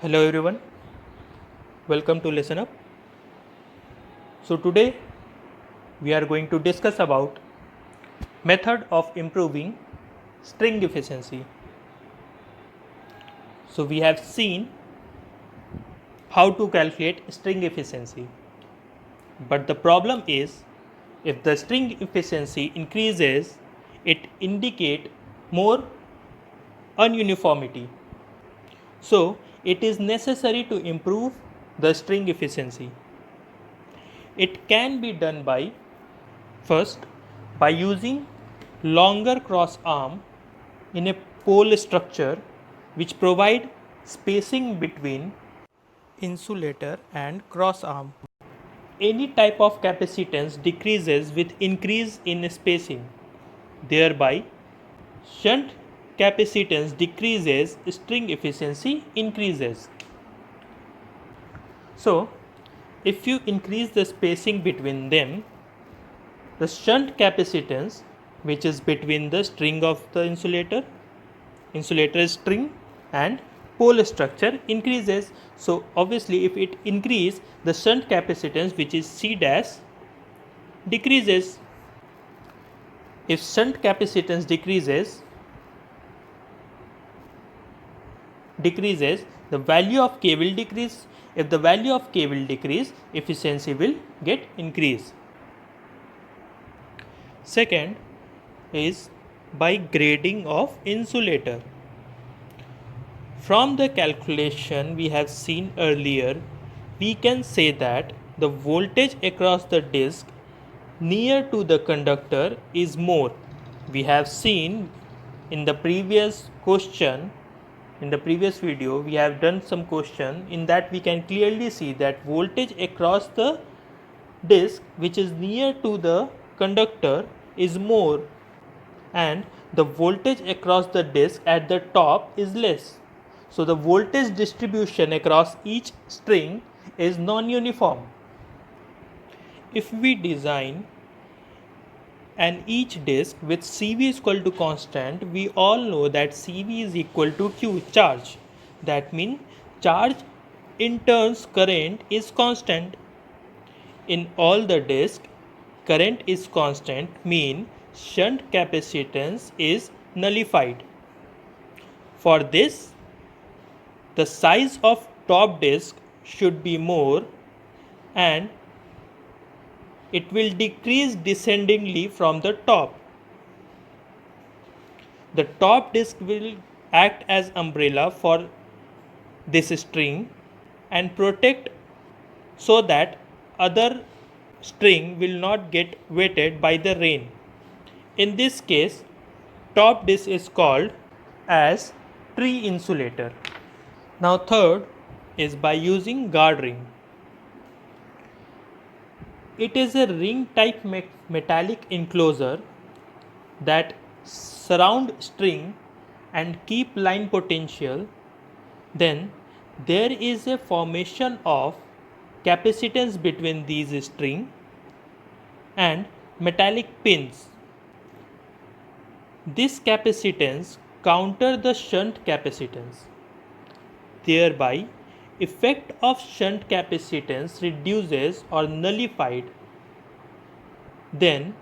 Hello everyone, welcome to Listen Up. So today we are going to discuss about method of improving string efficiency. So we have seen how to calculate string efficiency. But the problem is if the string efficiency increases, it indicate more ununiformity. So it is necessary to improve the string efficiency. It can be done by first by using longer cross arm in a pole structure which provide spacing between insulator and cross arm. Any type of capacitance decreases with increase in spacing. Thereby, shunt capacitance decreases, string efficiency increases. So, if you increase the spacing between them, the shunt capacitance, which is between the string of the insulator string and pole structure, increases. So obviously if it increase, the shunt capacitance, which is C dash, decreases. If shunt capacitance decreases, the value of K will decrease. If the value of K will decrease, efficiency will get increased. Second is by grading of insulator. From the calculation we have seen earlier, we can say that the voltage across the disk near to the conductor is more. We have seen in the previous question, in the previous video, we have done some question in that we can clearly see that voltage across the disk which is near to the conductor is more and the voltage across the disk at the top is less. So the voltage distribution across each string is non-uniform. If we design an each disk with CV is equal to constant, we all know that CV is equal to Q, charge. That means charge in turns current is constant. In all the disk, current is constant, mean shunt capacitance is nullified. For this, the size of top disk should be more and it will decrease descendingly from the top. The top disk will act as umbrella for this string and protect so that other string will not get wetted by the rain. In this case, top disk is called as tree insulator. Now third is by using guard ring. It is a ring type metallic enclosure that surround string and keep line potential. Then there is a formation of capacitance between these string and metallic pins. This capacitance counter the shunt capacitance. Thereby, effect of shunt capacitance reduces or nullified. Then,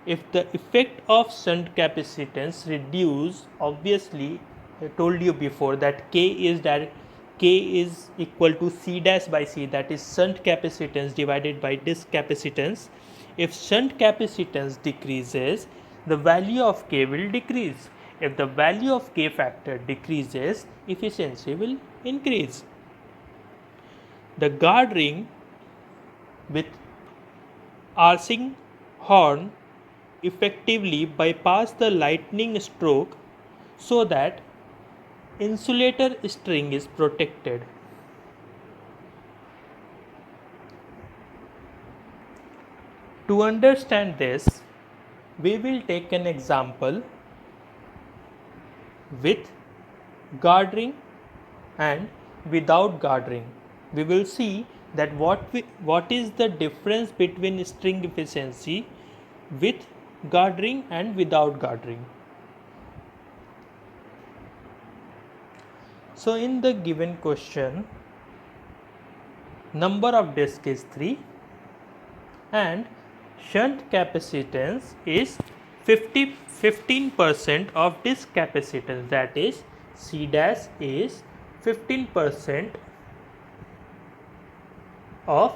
if the effect of shunt capacitance reduce, obviously I told you before that K is equal to C dash by C, that is shunt capacitance divided by disk capacitance. If shunt capacitance decreases, the value of K will decrease. If the value of K factor decreases, efficiency will increase. The guard ring with arcing horn effectively bypass the lightning stroke so that insulator string is protected. To understand this, we will take an example with guard ring and without guard ring. We will see that what is the difference between string efficiency with guard ring and without guard ring. So in the given question, number of discs is 3 and shunt capacitance is 15% of disc capacitance, that is C dash is 15% of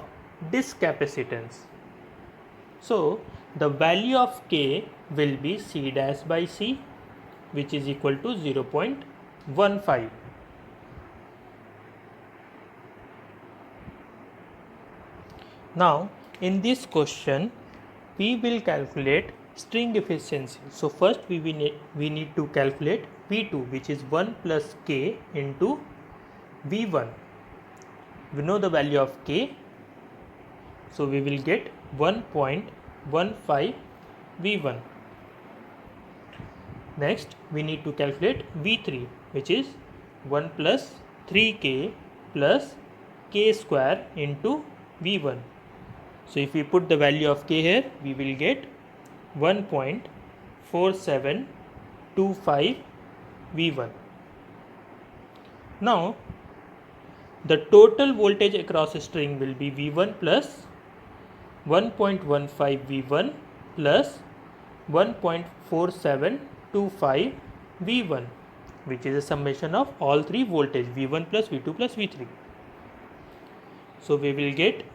disc capacitance. So the value of K will be C dash by C, which is equal to 0.15. Now in this question we will calculate string efficiency. So first we need to calculate V2, which is 1 plus K into V1. We know the value of K, so we will get 1.15 V1. Next we need to calculate V3, which is 1 plus 3K plus K square into V1. So if we put the value of K here, we will get 1.4725 V1. Now the total voltage across a string will be V1 plus 1.15 V1 plus 1.4725 V1, which is a summation of all three voltage V1 plus V2 plus V3. So we will get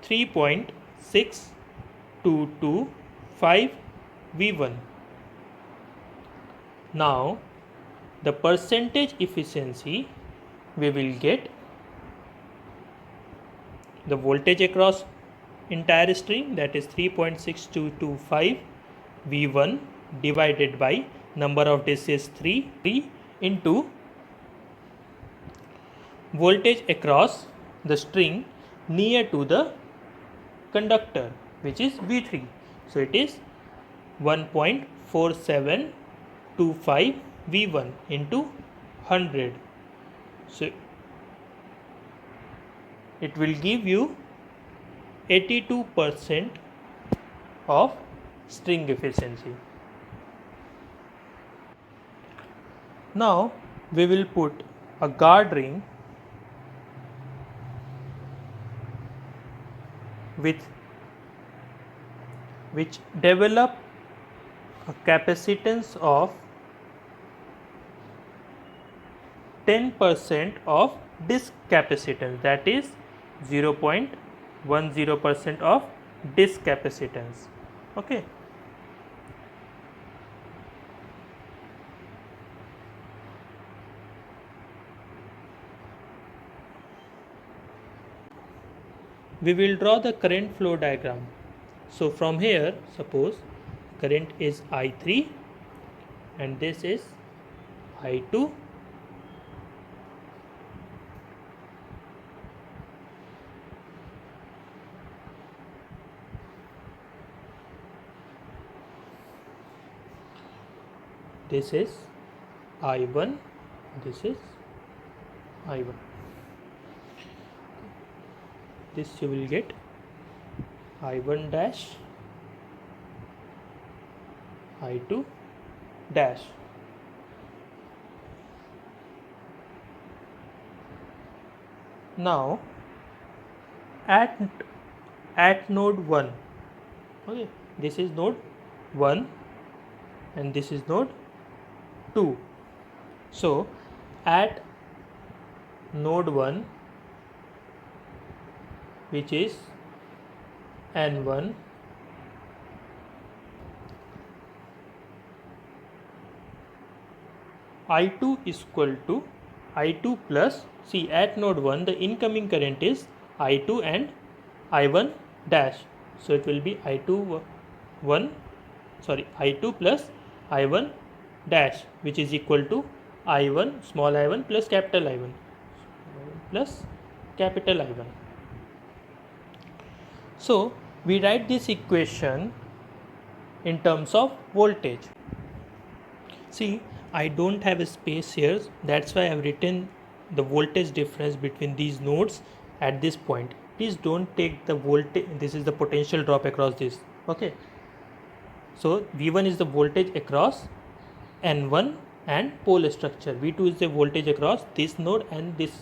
3.6225 V1. Now the percentage efficiency, we will get the voltage across entire string, that is 3.6225 V1 divided by number of discs is 3 into voltage across the string near to the conductor, which is V3. So it is 1.4725 V1 into 100. So it will give you 82% of string efficiency. Now we will put a guard ring which develop a capacitance of 10% of disc capacitance, that is 0.10% of disc capacitance. Okay. We will draw the current flow diagram. So from here, suppose current is I3 and this is I2. This is I1, this is I1. This you will get I1 dash, I2 dash. Now at node 1, okay, this is node 1 and this is node 2. So at node 1, which is N1, I2 is equal to I2 plus, see at node 1 the incoming current is I2 and I1 dash. So it will be I2 plus I1 dash, which is equal to I1 small I1 plus capital I1 plus capital I1. So we write this equation in terms of voltage. See, I don't have a space here, that's why I have written the voltage difference between these nodes at this point. Please don't take the voltage, this is the potential drop across this. Okay, so V1 is the voltage across N1 and pole structure. V2 is the voltage across this node and this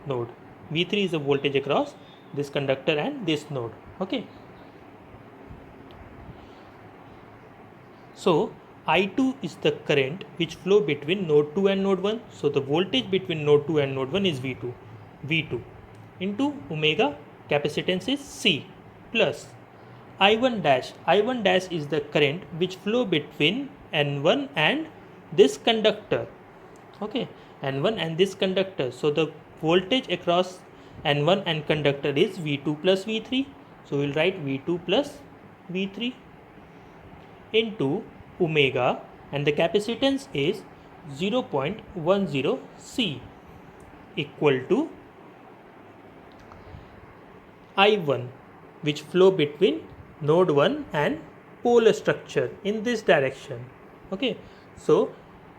node. V3 is the voltage across this conductor and this node. Okay. So I2 is the current which flow between node 2 and node 1. So the voltage between node 2 and node 1 is V2. V2 into omega, capacitance is C, plus I1 dash. I1 dash is the current which flow between N1 and this conductor. Okay, N1 and this conductor. So the voltage across N1 and conductor is V2 plus V3. So we'll write V2 plus V3 into omega, and the capacitance is 0.10 C equal to I1 which flow between node 1 and pole structure in this direction. Okay, so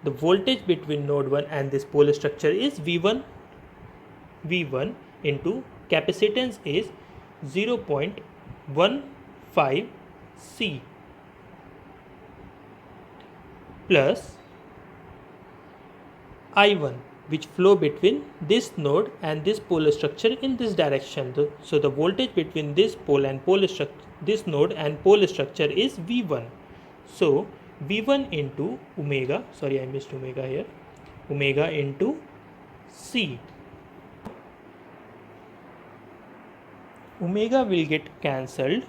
the voltage between node 1 and this pole structure is V1 into capacitance is 0.15 C plus I1 which flow between this node and this pole structure in this direction. So the voltage between this pole and pole structure, this node and pole structure is V1. So V1 into omega, sorry I missed omega here, omega into C. Omega will get cancelled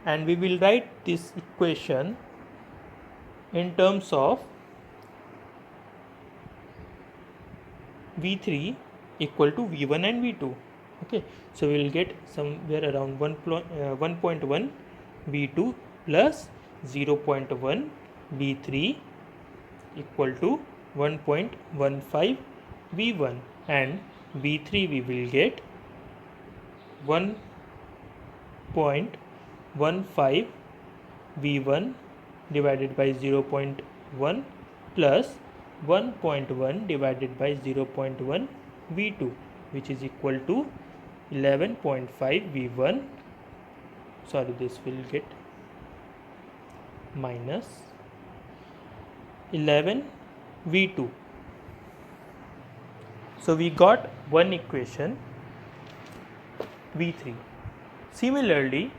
and we will write this equation in terms of V3 equal to V1 and V2. Okay, so we will get somewhere around 1.1 V2 plus 0.1 V3 equal to 1.15 V1, and V3 we will get 1.15 V1 divided by 0.1 plus 1.1 divided by 0.1 V2, which is equal to 11.5 V1. Sorry, this will get minus 11 V2. So we got one equation V3. Similarly,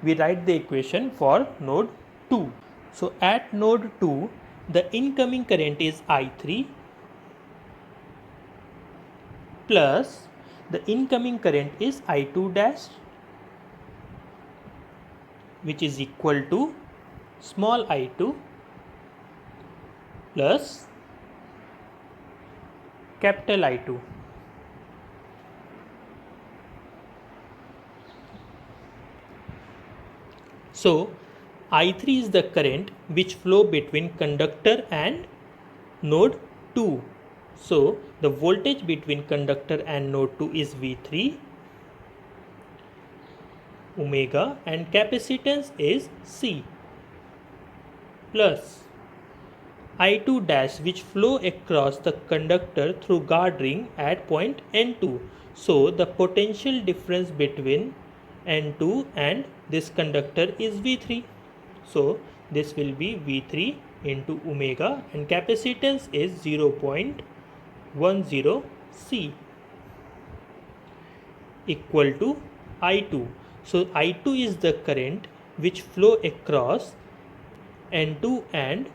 we write the equation for node 2. So at node 2, the incoming current is I3 plus the incoming current is I2 dash, which is equal to small I2 plus capital I2. So I3 is the current which flow between conductor and node 2. So the voltage between conductor and node 2 is V3 omega, and capacitance is C, plus I2 dash which flow across the conductor through guard ring at point N2. So the potential difference between N2 and this conductor is V3. So this will be V3 into omega, and capacitance is 0.10 C equal to I2. So I2 is the current which flow across N2 and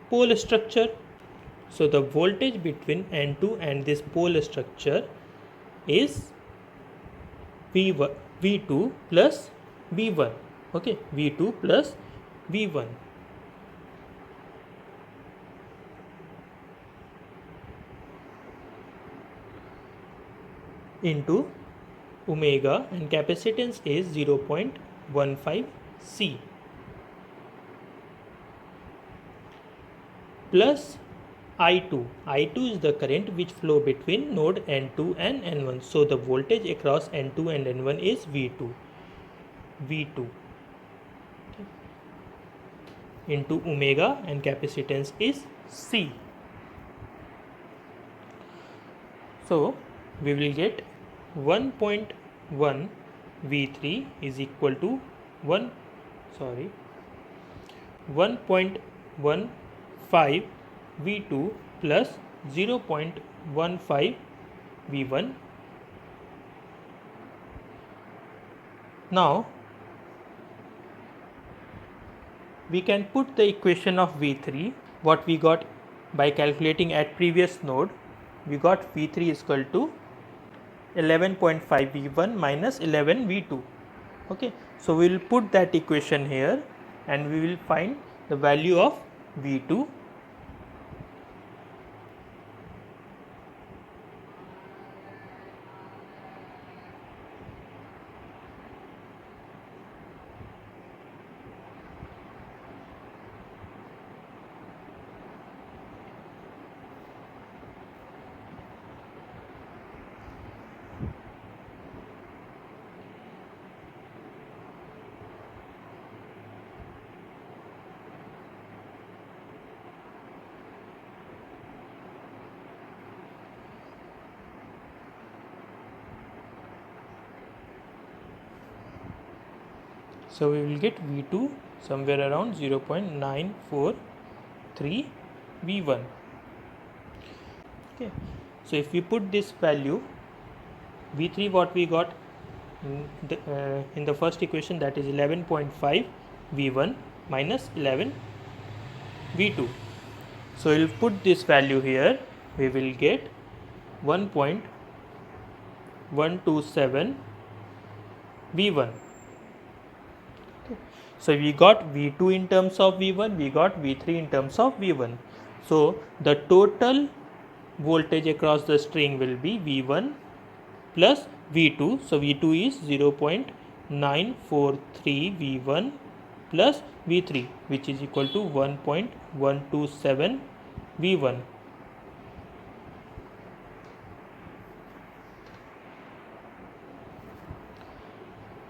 pole structure. So the voltage between N2 and this pole structure is V2 plus V1. Okay, V2 plus V1 into omega, and capacitance is 0.15 C plus I2. I2 is the current which flow between node N2 and N1. So the voltage across N2 and N1 is V2 into omega, and capacitance is C. So we will get 1.1 V3 is equal to 1.15 V2 plus 0.15 V1. Now we can put the equation of V3 what we got by calculating at previous node. We got V3 is equal to 11.5 V1 minus 11 V2. Okay, so we will put that equation here and we will find the value of V2. So we will get V2 somewhere around 0.943 V1. Okay, so if we put this value V3 what we got in the first equation, that is 11.5 V1 minus 11 V2. So we will put this value here, we will get 1.127 V1. So we got V2 in terms of V1, we got V3 in terms of V1. So the total voltage across the string will be V1 plus V2. So V2 is 0.943 V1 plus V3, which is equal to 1.127 V1.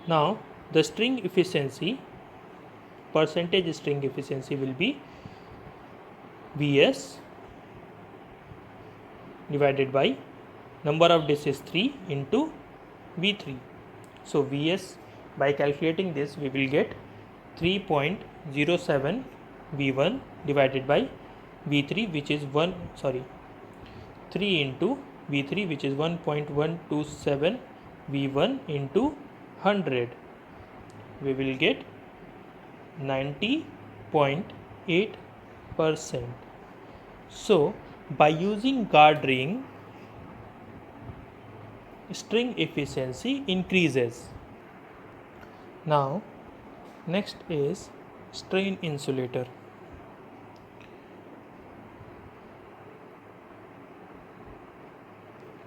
Now the string efficiency, percentage string efficiency will be Vs divided by number of days is 3 into V3. So Vs, by calculating this we will get 3.07 V1 divided by V3, which is 3 into V3, which is 1.127 V1 into 100. We will get 90.8%. So by using guard ring, string efficiency increases. Now next is strain insulator.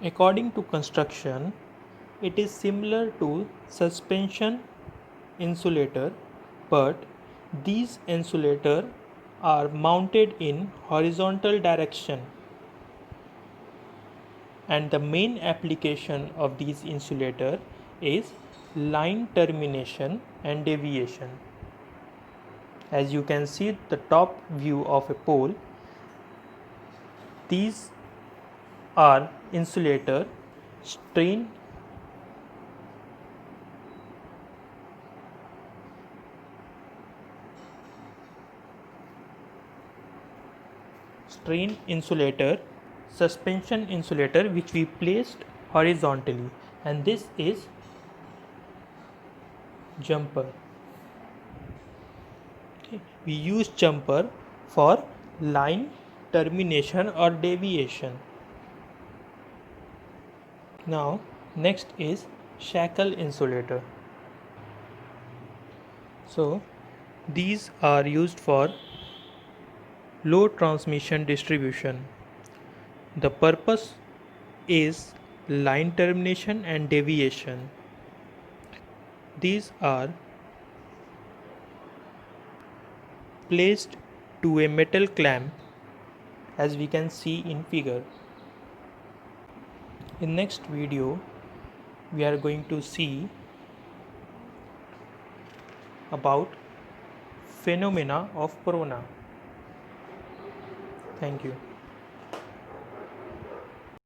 According to construction, it is similar to suspension insulator, but these insulators are mounted in horizontal direction, and the main application of these insulators is line termination and deviation. As you can see the top view of a pole, these are insulator strain insulator, suspension insulator, which we placed horizontally, and this is jumper. Okay. We use jumper for line termination or deviation. Now next is shackle insulator. So these are used for load transmission distribution. The purpose is line termination and deviation. These are placed to a metal clamp, as we can see in figure. In next video we are going to see about phenomena of corona. Thank you.